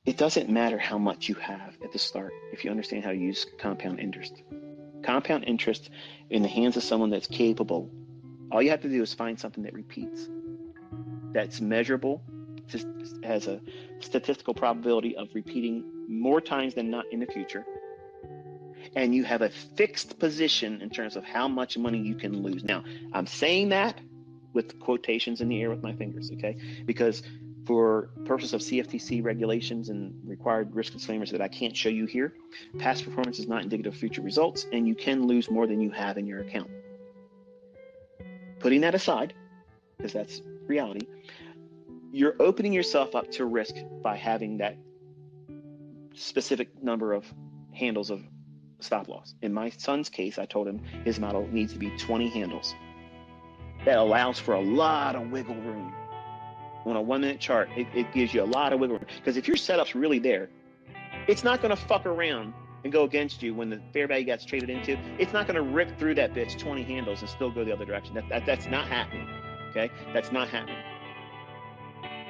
It doesn't matter how much you have at the start if you understand how to use compound interest. Compound interest in the hands of someone that's capable, all you have to do is find something that repeats, that's measurable, just has a statistical probability of repeating more times than not in the future, and you have a fixed position in terms of how much money you can lose. Now, I'm saying that with quotations in the air with my fingers, okay? Because for purposes of CFTC regulations and required risk disclaimers that I can't show you here, past performance is not indicative of future results, and you can lose more than you have in your account. Putting that aside, because that's reality, you're opening yourself up to risk by having that specific number of handles of stop loss. In my son's case, I told him his model needs to be 20 handles. That allows for a lot of wiggle room. On a 1 minute chart, it gives you a lot of wiggle room. Because if your setup's really there, it's not going to fuck around and go against you when the fair value gets traded into. It's not going to rip through that bitch 20 handles and still go the other direction. That's not happening. Okay? That's not happening.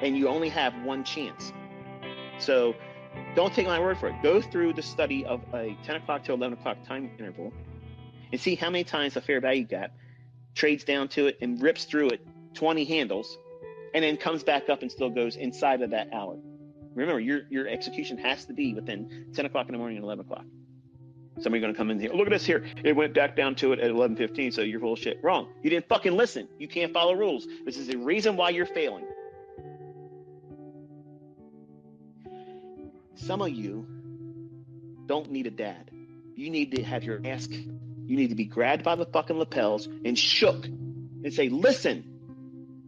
And you only have one chance. So don't take my word for it. Go through the study of a 10 o'clock to 11 o'clock time interval and see how many times the fair value gap trades down to it and rips through it 20 handles and then comes back up and still goes inside of that hour. Remember, your execution has to be within 10 o'clock in the morning and 11 o'clock. Somebody's going to come in here. Look at this here. It went back down to it at 11:15, so you're full of shit. Wrong. You didn't fucking listen. You can't follow rules. This is the reason why you're failing. Some of you don't need a dad. You need to have your ass kicked. You need to be grabbed by the fucking lapels and shook and say, listen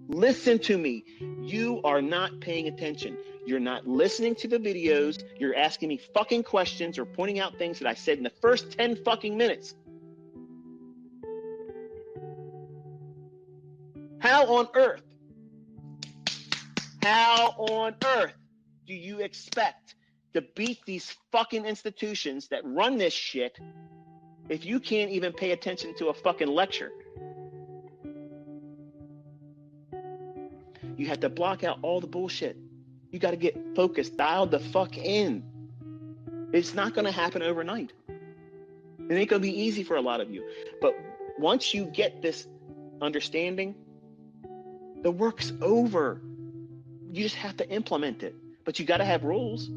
to me. You are not paying attention. You're not listening to the videos. You're asking me fucking questions or pointing out things that I said in the first 10 fucking minutes. How on earth do you expect to beat these fucking institutions that run this shit if you can't even pay attention to a fucking lecture? You have to block out all the bullshit. You got to get focused, dialed the fuck in. It's not going to happen overnight. It ain't going to be easy for a lot of you. But once you get this understanding, the work's over. You just have to implement it. But you got to have rules.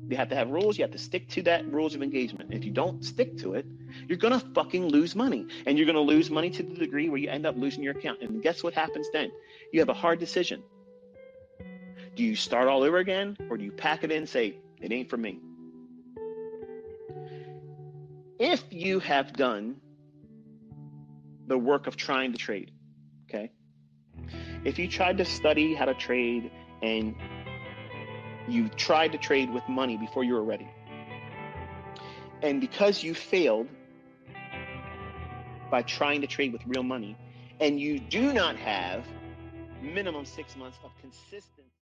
You have to have rules. You have to stick to that rules of engagement. If you don't stick to it, you're going to fucking lose money. And you're going to lose money to the degree where you end up losing your account. And guess what happens then? You have a hard decision. Do you start all over again, or do you pack it in and say, it ain't for me? If you have done the work of trying to trade, okay? If you tried to study how to trade and you tried to trade with money before you were ready, and because you failed by trying to trade with real money, and you do not have minimum 6 months of consistent